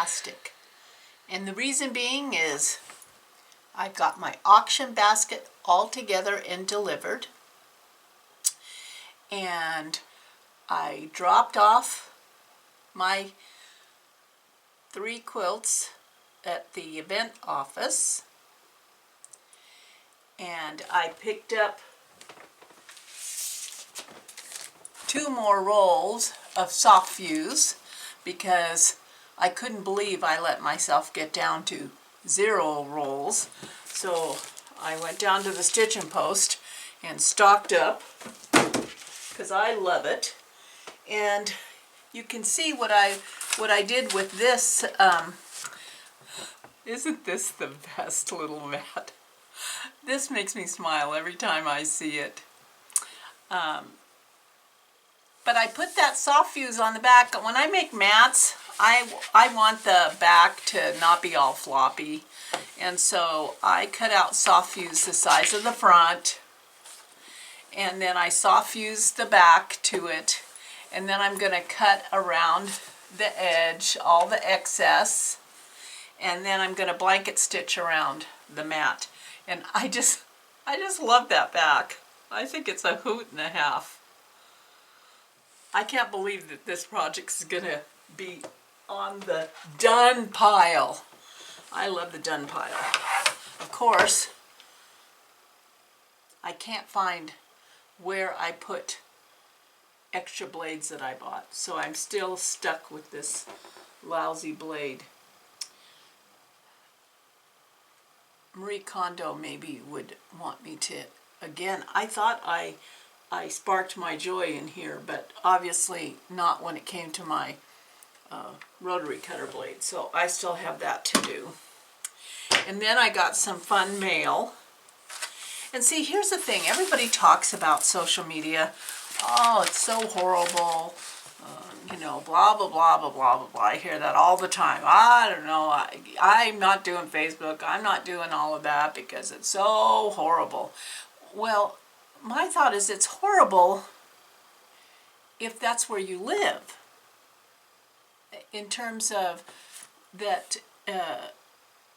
plastic. And the reason being is I've got my auction basket all together and delivered. And I dropped off my 3 quilts at the event office. And I picked up 2 more rolls of soft fuse because I couldn't believe I let myself get down to 0 rolls. So I went down to the stitching post and stocked up because I love it. And you can see what I did with this. Isn't this the best little mat? This makes me smile every time I see it. But I put that soft fuse on the back. When I make mats, I want the back to not be all floppy. And so I cut out soft fuse the size of the front. And then I soft fuse the back to it. And then I'm going to cut around the edge, all the excess. And then I'm going to blanket stitch around the mat. And I just love that back. I think it's a hoot and a half. I can't believe that this project is going to be on the done pile. I love the done pile. Of course, I can't find where I put extra blades that I bought. So I'm still stuck with this lousy blade. Marie Kondo maybe would want me to, again, I thought I sparked my joy in here, but obviously not when it came to my rotary cutter blade. So I still have that to do. And then I got some fun mail. And see, here's the thing. Everybody talks about social media. Oh, it's so horrible. You know, blah, blah, blah, blah, blah, blah, blah. I hear that all the time. I don't know. I'm not doing Facebook. I'm not doing all of that because it's so horrible. Well, my thought is it's horrible if that's where you live. In terms of that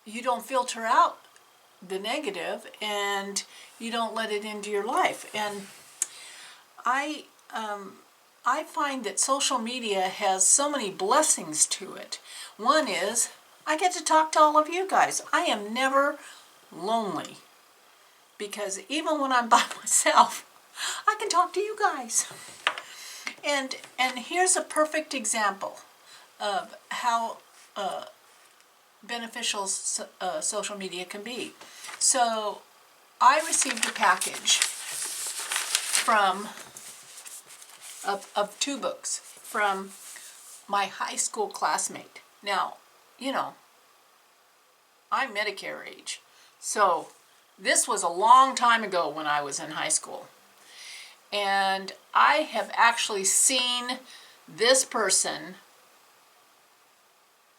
you don't filter out the negative and you don't let it into your life. And I find that social media has so many blessings to it. One is I get to talk to all of you guys. I am never lonely because even when I'm by myself, I can talk to you guys. And here's a perfect example of how beneficial social media can be. So I received a package from of 2 books from my high school classmate. Now, you know, I'm Medicare age, so this was a long time ago when I was in high school. And I have actually seen this person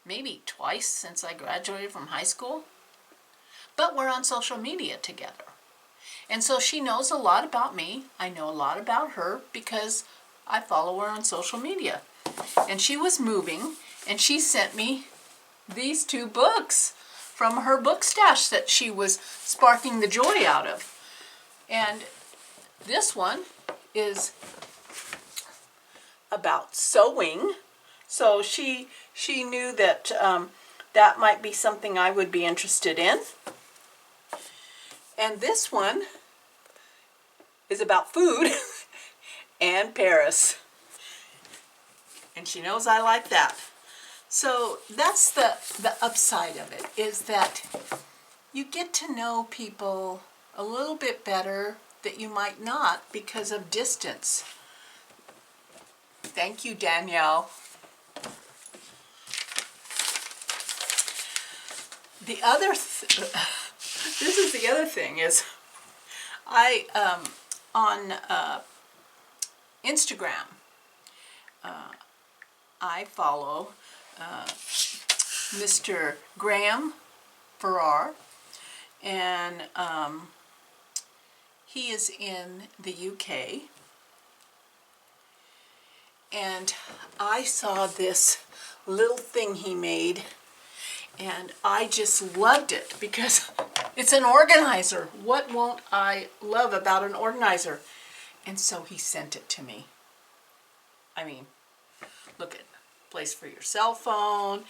maybe twice since I graduated from high school, but we're on social media together. And so she knows a lot about me. I know a lot about her because I follow her on social media. And she was moving, and she sent me these 2 books from her book stash that she was sparking the joy out of. And this one is about sewing. So she knew that that might be something I would be interested in. And this one is about food and Paris. And she knows I like that. So that's the upside of it, is that you get to know people a little bit better that you might not because of distance. Thank you, Danielle. The other, this is the other thing, is I, on Instagram, I follow Mr. Graham Farrar, and he is in the UK. And I saw this little thing he made, and I just loved it because it's an organizer. What won't I love about an organizer? And so he sent it to me. I mean, look at place for your cell phone,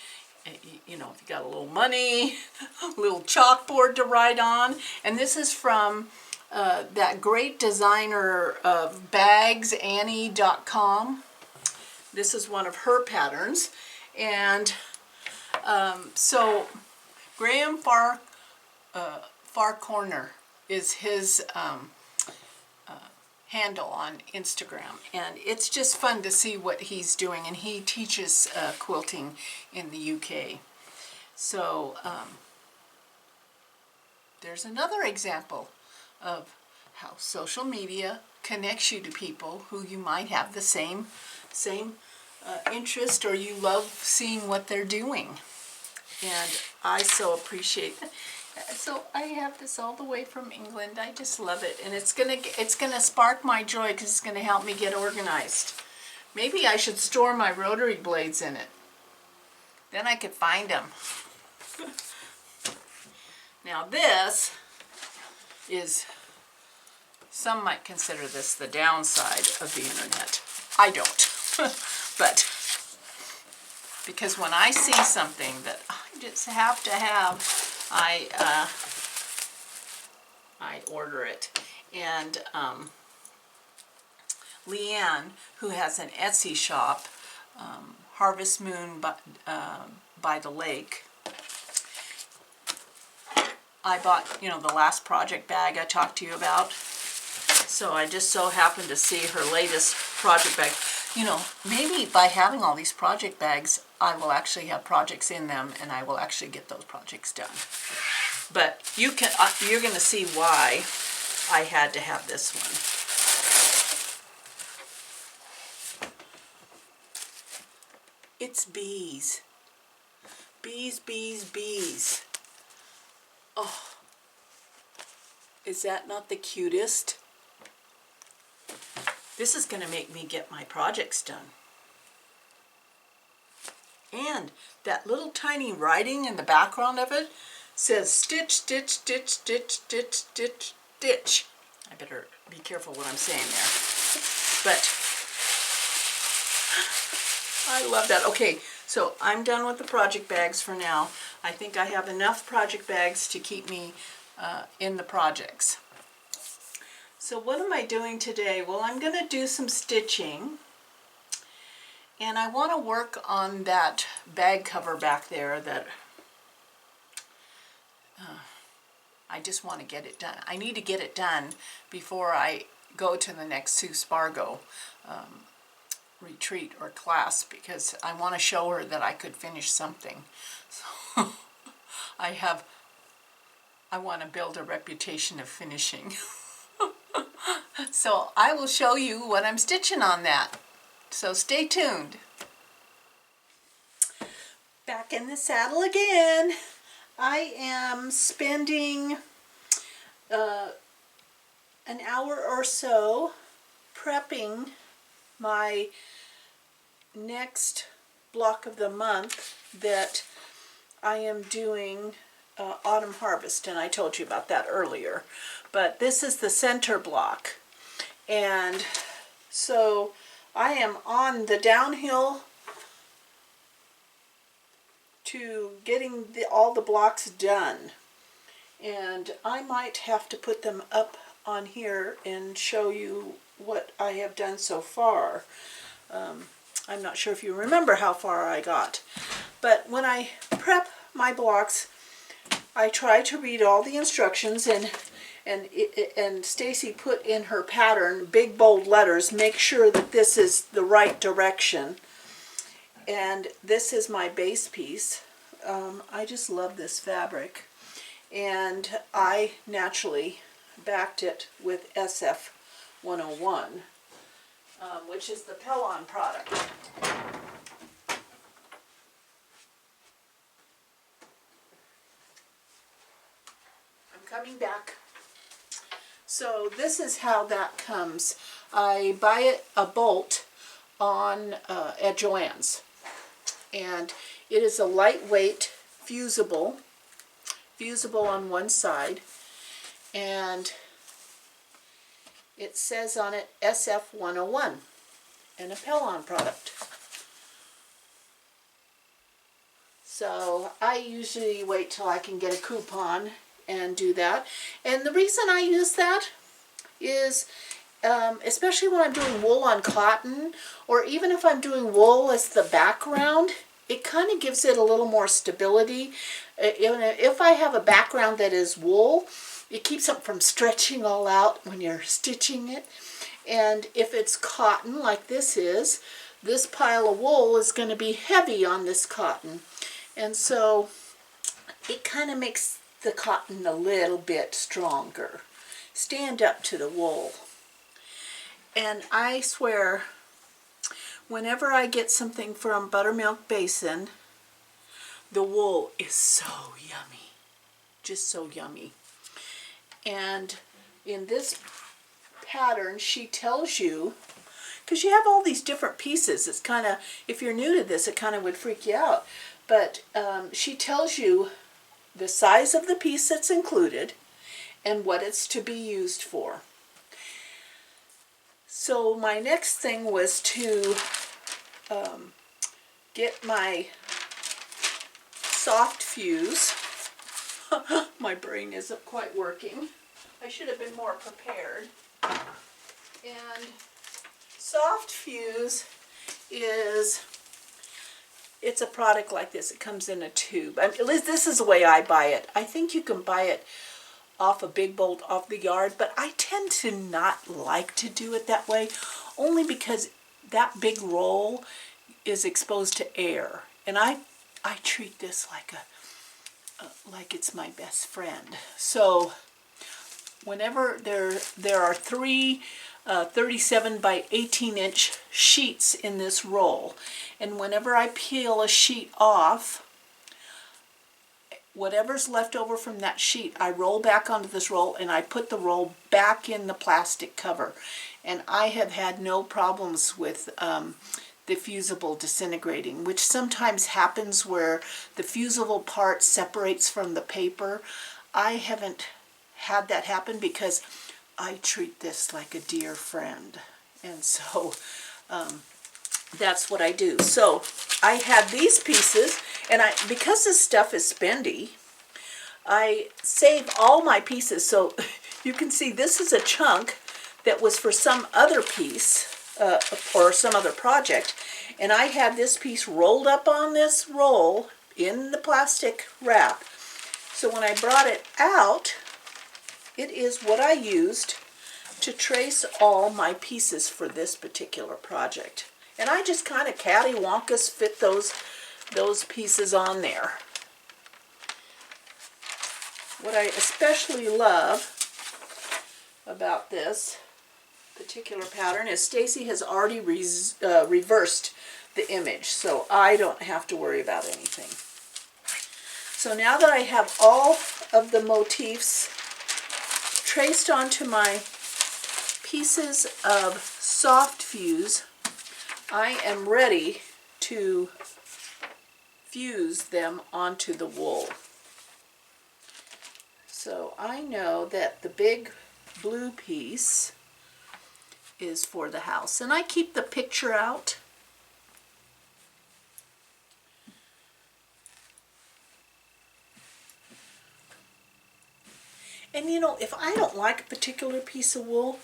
you know, if you got a little money, a little chalkboard to write on. And this is from that great designer of bags, Annie.com. This is one of her patterns. And so Graham Far Corner is his handle on Instagram, and it's just fun to see what he's doing, and he teaches quilting in the UK. So there's another example of how social media connects you to people who you might have the same interest, or you love seeing what they're doing. And I so appreciate that. So I have this all the way from England. I just love it, and it's gonna spark my joy because it's gonna help me get organized. Maybe I should store my rotary blades in it. Then I could find them. Now this is, some might consider this the downside of the internet. I don't, but because when I see something that I just have to have, I order it. And Leanne, who has an Etsy shop, Harvest Moon by the Lake, I bought, you know, the last project bag I talked to you about. So I just so happened to see her latest project bag. You know, maybe by having all these project bags, I will actually have projects in them, and I will actually get those projects done. But you're going to see why I had to have this one. It's bees. Bees, bees, bees. Oh, is that not the cutest? This is going to make me get my projects done. And that little tiny writing in the background of it says stitch, stitch, stitch, stitch, stitch, stitch, stitch. I better be careful what I'm saying there. But I love that. Okay, so I'm done with the project bags for now. I think I have enough project bags to keep me in the projects. So what am I doing today? Well, I'm going to do some stitching, and I want to work on that bag cover back there that I just want to get it done. I need to get it done before I go to the next Sue Spargo retreat or class, because I want to show her that I could finish something. So I want to build a reputation of finishing. So I will show you what I'm stitching on that. So stay tuned. Back in the saddle again. I am spending an hour or so prepping my next block of the month that I am doing autumn harvest, and I told you about that earlier. But this is the center block, and so I am on the downhill to getting all the blocks done, and I might have to put them up on here and show you what I have done so far. I'm not sure if you remember how far I got, but when I prep my blocks, I try to read all the instructions, and Stacy put in her pattern big bold letters, make sure that this is the right direction. And this is my base piece. I just love this fabric, and I naturally backed it with SF 101, which is the Pellon product. I'm coming back. So this is how that comes. I buy a bolt on at Joann's, and it is a lightweight fusible on one side, and it says on it SF101, an Appellon product. So I usually wait till I can get a coupon and do that. And the reason I use that is especially when I'm doing wool on cotton, or even if I'm doing wool as the background, it kind of gives it a little more stability. If I have a background that is wool, it keeps it from stretching all out when you're stitching it. And if it's cotton like this is, this pile of wool is going to be heavy on this cotton. And so it kind of makes the cotton a little bit stronger. Stand up to the wool. And I swear, whenever I get something from Buttermilk Basin, the wool is so yummy. Just so yummy. And in this pattern, she tells you, because you have all these different pieces, it's kind of, if you're new to this, it kind of would freak you out. But she tells you the size of the piece that's included and what it's to be used for. So my next thing was to get my soft fuse. My brain isn't quite working. I should have been more prepared. And soft fuse is, it's a product like this. It comes in a tube. I mean, this is the way I buy it. I think you can buy it off a big bolt off the yard, but I tend to not like to do it that way, only because that big roll is exposed to air, and I treat this like it's my best friend. So whenever there are three 37 by 18 inch sheets in this roll, and whenever I peel a sheet off, whatever's left over from that sheet, I roll back onto this roll and I put the roll back in the plastic cover. And I have had no problems with the fusible disintegrating, which sometimes happens where the fusible part separates from the paper. I haven't had that happen because I treat this like a dear friend. And so that's what I do. So I had these pieces, and because this stuff is spendy, I save all my pieces. So you can see this is a chunk that was for some other piece or some other project, and I had this piece rolled up on this roll in the plastic wrap. So when I brought it out, it is what I used to trace all my pieces for this particular project. And I just kind of cattywampus fit those pieces on there. What I especially love about this particular pattern is Stacy has already reversed the image, so I don't have to worry about anything. So now that I have all of the motifs traced onto my pieces of soft fuse, I am ready to fuse them onto the wool. So I know that the big blue piece is for the house, and I keep the picture out. And you know, if I don't like a particular piece of wool,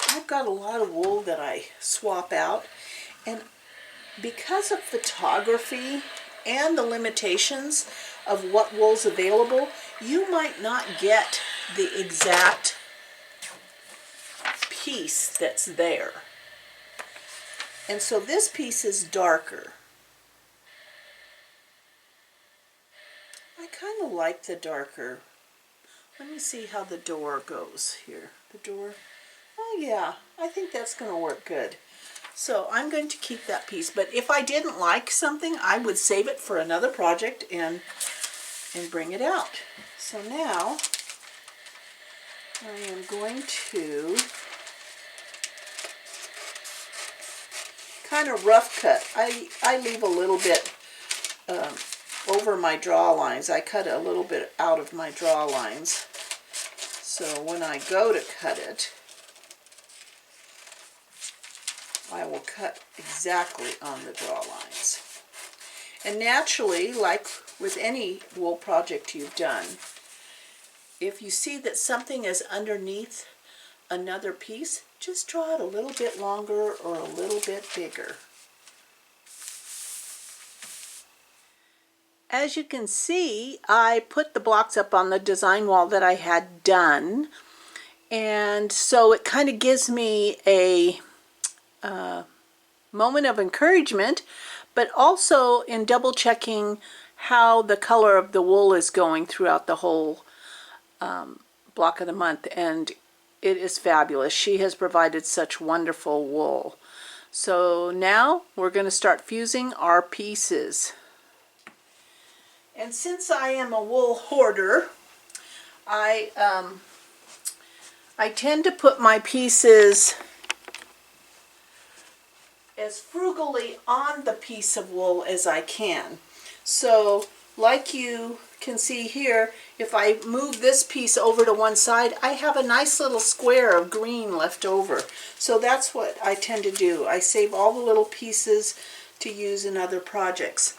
I've got a lot of wool that I swap out, and because of photography and the limitations of what wool's available, you might not get the exact piece that's there. And so this piece is darker. I kind of like the darker. Let me see how the door goes here. The door. Oh yeah, I think that's going to work good. So I'm going to keep that piece, but if I didn't like something, I would save it for another project and bring it out. So now I am going to kind of rough cut. I leave a little bit over my draw lines. I cut a little bit out of my draw lines. So when I go to cut it, I will cut exactly on the draw lines. And naturally, like with any wool project you've done, if you see that something is underneath another piece, just draw it a little bit longer or a little bit bigger. As you can see, I put the blocks up on the design wall that I had done, and so it kind of gives me a moment of encouragement, but also in double checking how the color of the wool is going throughout the whole block of the month, and it is fabulous. She has provided such wonderful wool. So now we're going to start fusing our pieces. And since I am a wool hoarder, I tend to put my pieces as frugally on the piece of wool as I can. So like you can see here, if I move this piece over to one side, I have a nice little square of green left over. So that's what I tend to do. I save all the little pieces to use in other projects.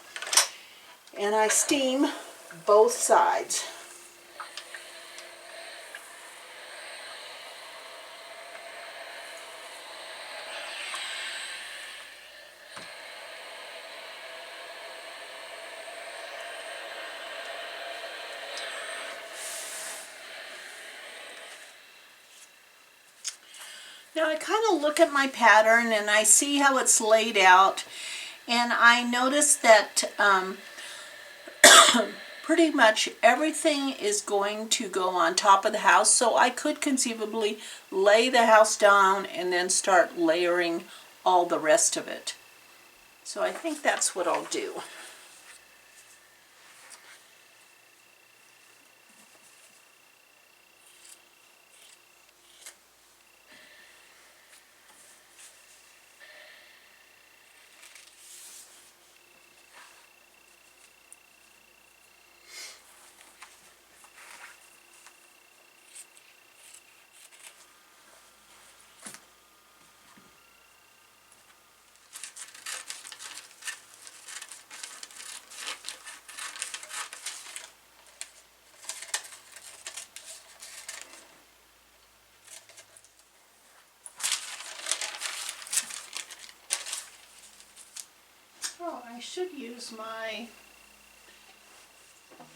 And I steam both sides. Now I kind of look at my pattern and I see how it's laid out, and I notice that pretty much everything is going to go on top of the house, so I could conceivably lay the house down and then start layering all the rest of it. So I think that's what I'll do. Oh, I should use my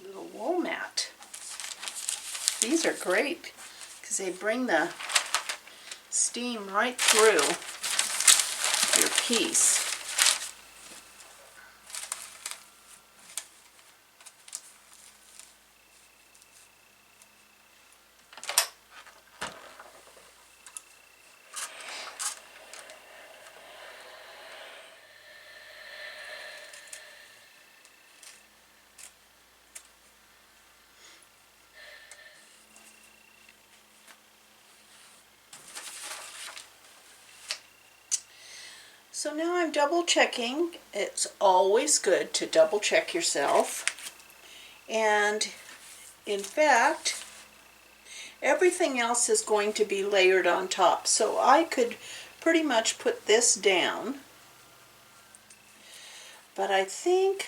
little wool mat. These are great because they bring the steam right through your piece. So now I'm double checking. It's always good to double check yourself. And in fact, everything else is going to be layered on top. So I could pretty much put this down. But I think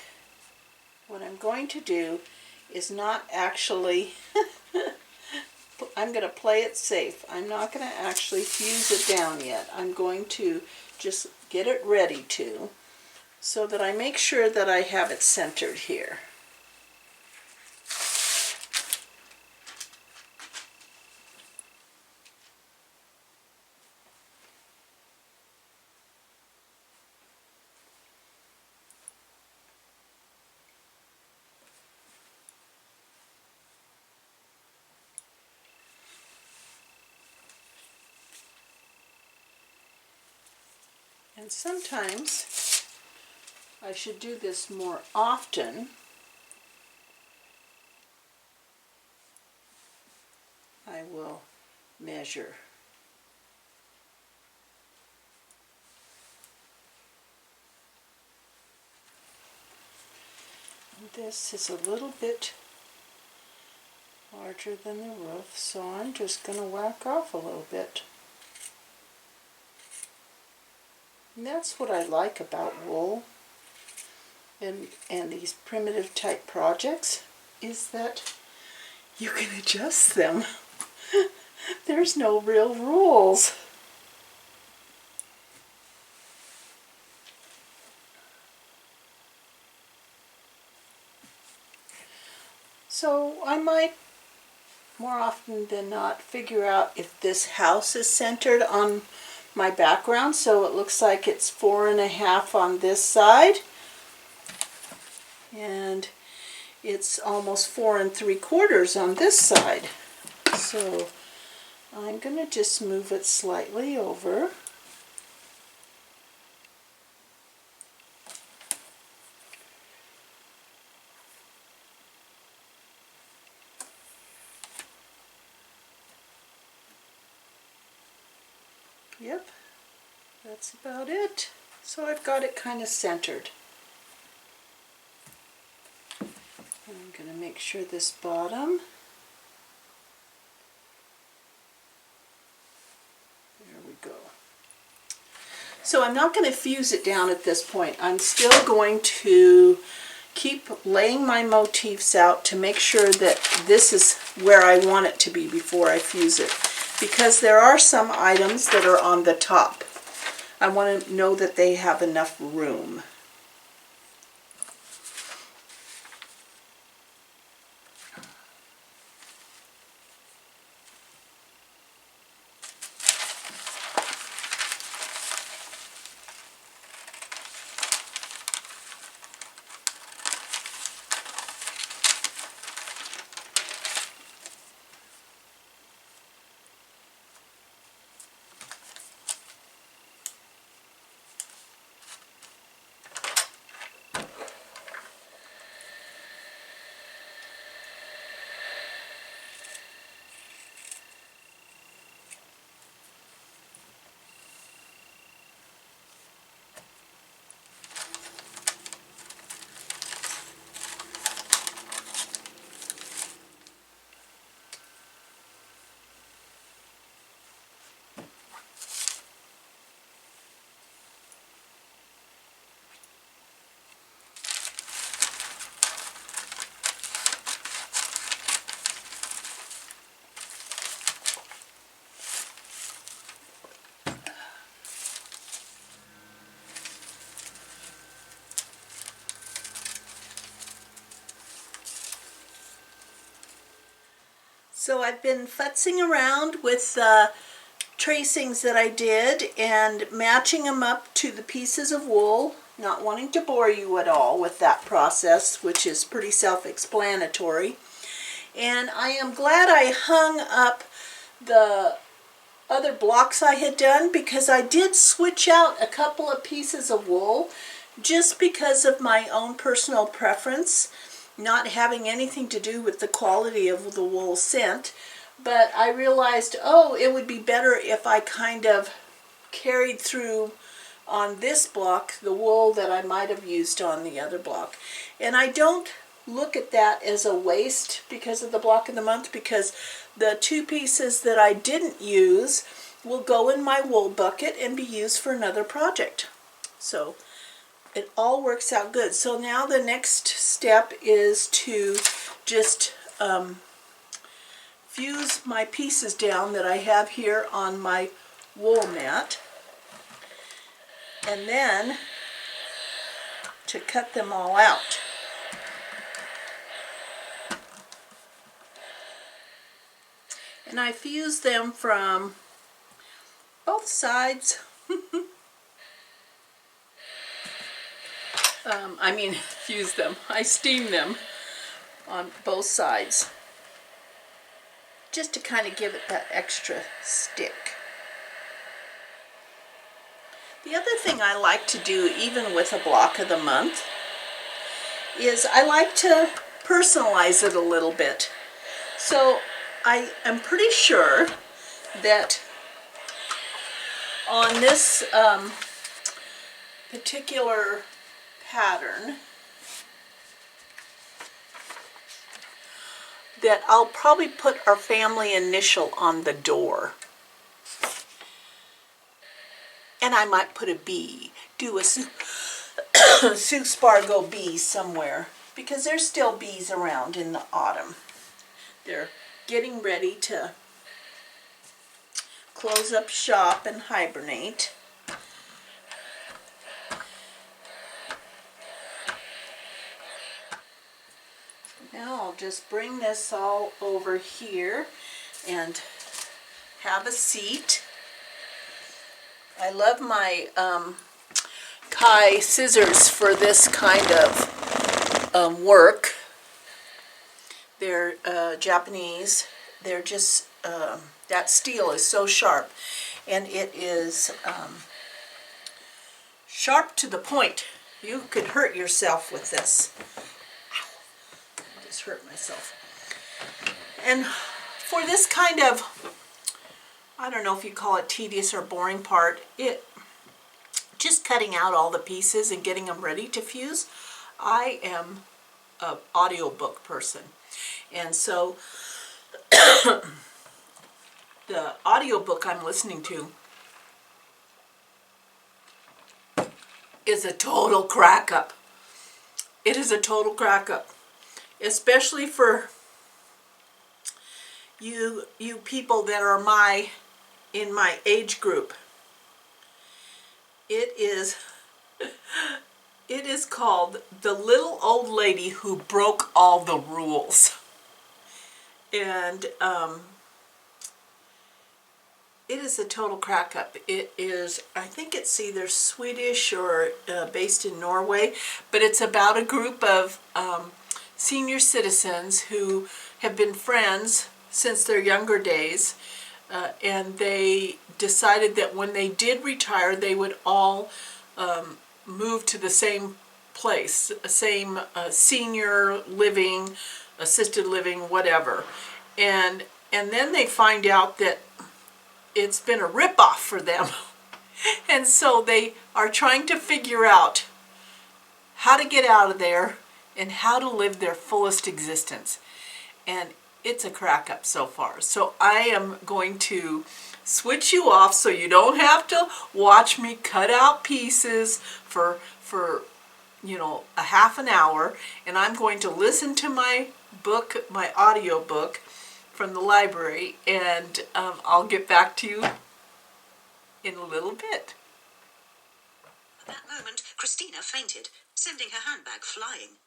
what I'm going to do is not actually, I'm going to play it safe. I'm not going to actually fuse it down yet. I'm going to just get it ready to, so that I make sure that I have it centered here. And sometimes I should do this more often. I will measure. This is a little bit larger than the roof, so I'm just going to whack off a little bit. And that's what I like about wool and these primitive type projects, is that you can adjust them. There's no real rules. So I might, more often than not, figure out if this house is centered on my background, so it looks like it's 4.5 on this side, and it's almost 4 3/4 on this side. So I'm going to just move it slightly over. Yep, that's about it. So I've got it kind of centered. I'm going to make sure this bottom, there we go. So I'm not going to fuse it down at this point. I'm still going to keep laying my motifs out to make sure that this is where I want it to be before I fuse it. Because there are some items that are on the top. I want to know that they have enough room. So I've been futzing around with tracings that I did and matching them up to the pieces of wool, not wanting to bore you at all with that process, which is pretty self-explanatory. And I am glad I hung up the other blocks I had done, because I did switch out a couple of pieces of wool just because of my own personal preference, not having anything to do with the quality of the wool scent. But I realized, oh, it would be better if I kind of carried through on this block the wool that I might have used on the other block. And I don't look at that as a waste because of the block of the month, because the 2 pieces that I didn't use will go in my wool bucket and be used for another project. So it all works out good. So now the next step is to just fuse my pieces down that I have here on my wool mat, and then to cut them all out. And I fuse them from both sides. Fuse them. I steam them on both sides, just to kind of give it that extra stick. The other thing I like to do, even with a block of the month, is I like to personalize it a little bit. So I am pretty sure that on this particular pattern, that I'll probably put our family initial on the door. And I might put a bee, do a Sue Spargo bee somewhere, because there's still bees around in the autumn. They're getting ready to close up shop and hibernate. Now I'll just bring this all over here and have a seat. I love my Kai scissors for this kind of work. They're Japanese. They're just, that steel is so sharp, and it is sharp to the point. You could hurt yourself with this. Ow. I just hurt myself. And for this kind of, I don't know if you call it tedious or boring part, just cutting out all the pieces and getting them ready to fuse. I am an audiobook person, and so the audiobook I'm listening to is a total crack up. It is a total crack up, especially for you people that are in my age group. It is called The Little Old Lady Who Broke All the Rules. And it is a total crack up. It is, I think it's either Swedish or based in Norway, but it's about a group of senior citizens who have been friends since their younger days, and they decided that when they did retire, they would all move to the same place, same senior living, assisted living, whatever. And then they find out that it's been a ripoff for them. And so they are trying to figure out how to get out of there and how to live their fullest existence. And it's a crack up so far. So I am going to switch you off so you don't have to watch me cut out pieces for a half an hour, and I'm going to listen to my book, my audio book from the library, and I'll get back to you in a little bit. At that moment, Christina fainted, sending her handbag flying.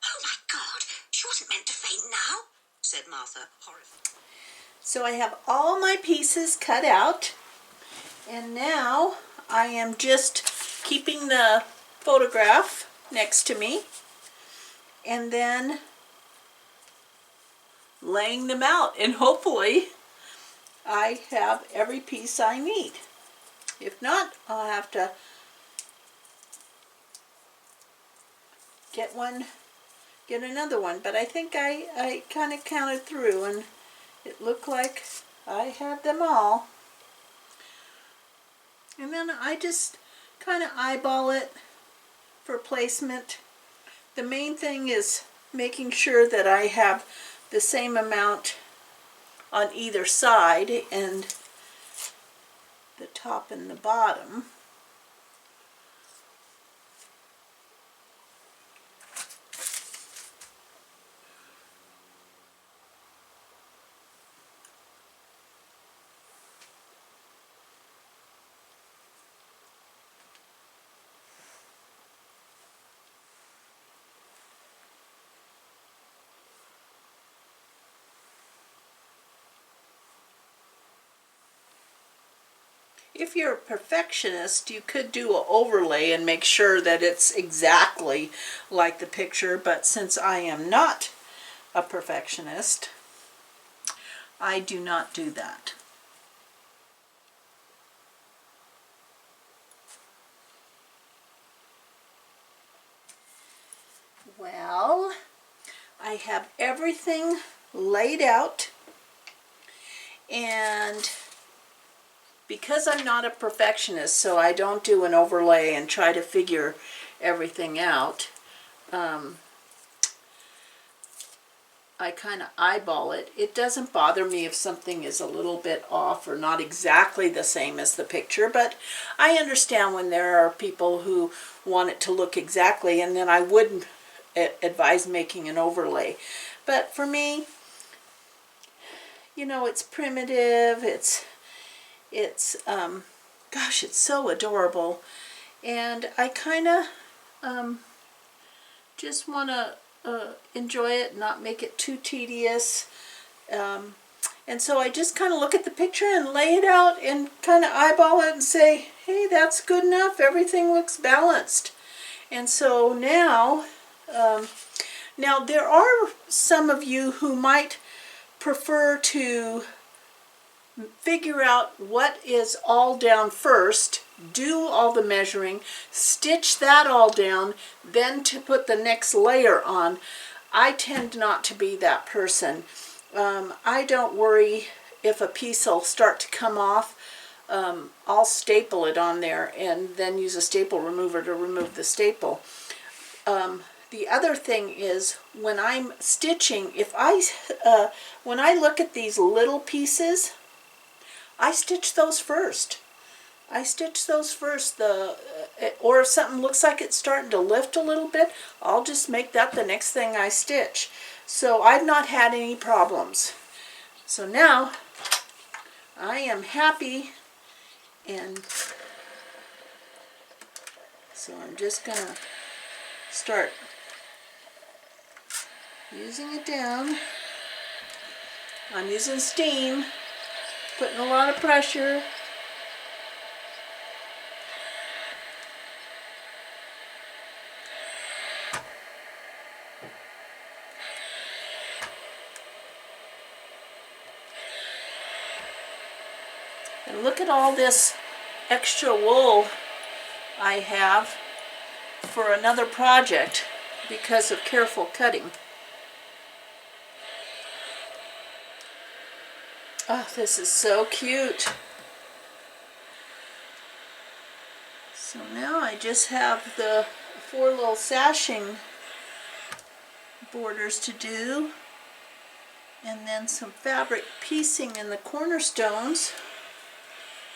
"Oh my God, she wasn't meant to faint now," said Martha, horrified. So I have all my pieces cut out, and now I am just keeping the photograph next to me and then laying them out, and hopefully I have every piece I need. If not, I'll have to get another one, but I think I kind of counted through and it looked like I had them all. And then I just kind of eyeball it for placement. The main thing is making sure that I have the same amount on either side and the top and the bottom. If you're a perfectionist, you could do an overlay and make sure that it's exactly like the picture, but since I am not a perfectionist, I do not do that. Well, I have everything laid out, and because I'm not a perfectionist, so I don't do an overlay and try to figure everything out, I kind of eyeball it. It doesn't bother me if something is a little bit off or not exactly the same as the picture, but I understand when there are people who want it to look exactly, and then I wouldn't advise making an overlay. But for me, you know, it's primitive, it's gosh, it's so adorable, and I kind of just want to enjoy it, not make it too tedious. And so I just kind of look at the picture and lay it out and kind of eyeball it and say, hey, that's good enough. Everything looks balanced. And so now, now there are some of you who might prefer to figure out what is all down first, do all the measuring, stitch that all down, then to put the next layer on. I tend not to be that person. I don't worry if a piece will start to come off. I'll staple it on there and then use a staple remover to remove the staple. The other thing is when I'm stitching, when I look at these little pieces, I stitch those first. I stitch those first. Or if something looks like it's starting to lift a little bit, I'll just make that the next thing I stitch. So I've not had any problems. So now I am happy, and so I'm just going to start using it down. I'm using steam, putting a lot of pressure. And look at all this extra wool I have for another project because of careful cutting. Oh, this is so cute. So now I just have the 4 little sashing borders to do, and then some fabric piecing in the cornerstones,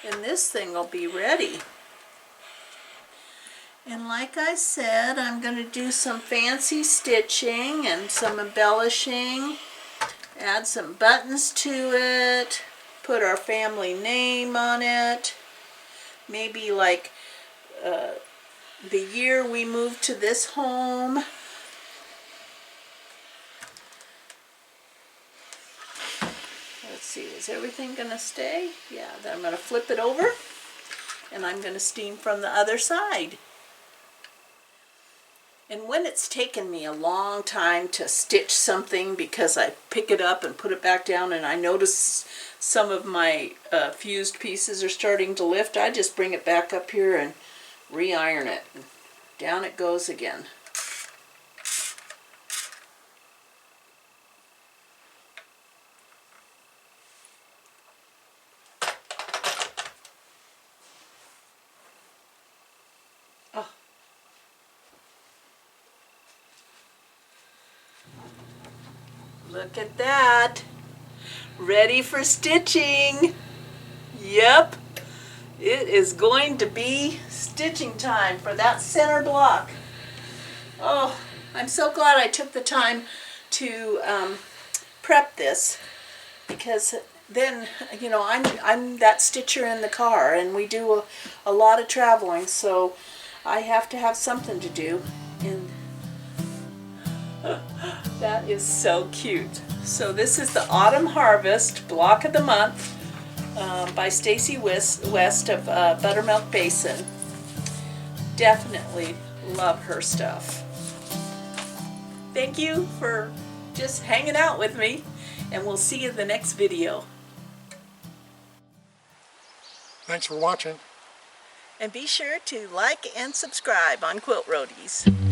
and this thing will be ready. And like I said, I'm going to do some fancy stitching and some embellishing, add some buttons to it, put our family name on it, maybe like the year we moved to this home. Let's see, is everything going to stay? Yeah, then I'm going to flip it over and I'm going to steam from the other side. And when it's taken me a long time to stitch something because I pick it up and put it back down and I notice some of my fused pieces are starting to lift, I just bring it back up here and re-iron it. Down it goes again. Oh. Look at that. Ready for stitching. Yep. It is going to be stitching time for that center block. Oh, I'm so glad I took the time to prep this, because then, you know, I'm that stitcher in the car and we do a lot of traveling, so I have to have something to do. And that is so cute. So this is the Autumn Harvest Block of the Month by Stacy West of Buttermilk Basin. Definitely love her stuff. Thank you for just hanging out with me, and we'll see you in the next video. Thanks for watching. And be sure to like and subscribe on Quilt Roadies.